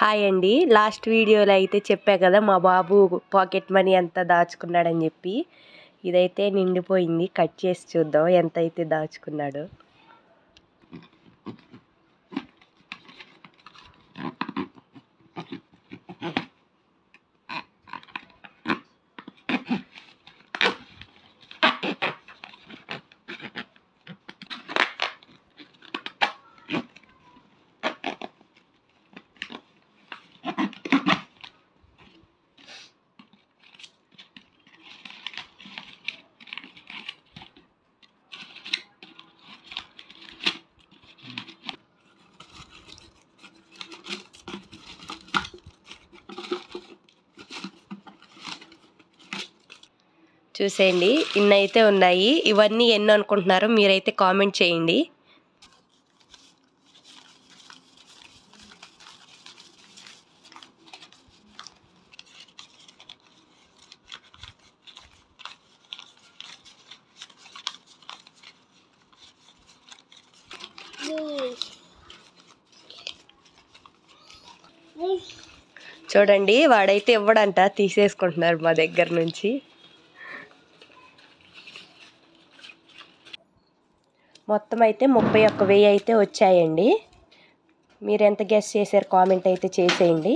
Hi అండి. Last వీడియోలో అయితే చెప్పా కదా మా బాబు పాకెట్ మనీ ఎంత దాచుకున్నాడని చెప్పి. ఇదైతే నిండిపోయింది. కట్ చేసి చూద్దాం ఎంత అయితే దాచుకున్నాడో. చూసేయండి, ఇన్నైతే ఉన్నాయి. ఇవన్నీ ఎన్ని అనుకుంటున్నారో మీరైతే కామెంట్ చేయండి. చూడండి, వాడైతే ఇవ్వడంట, తీసేసుకుంటున్నారు మా దగ్గర నుంచి. మొత్తం అయితే 31,000 అయితే వచ్చాయండి. మీరు ఎంత గెస్ చేశారు కామెంట్ అయితే చేసేయండి.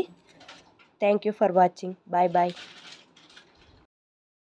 Thank you for watching. Bye bye.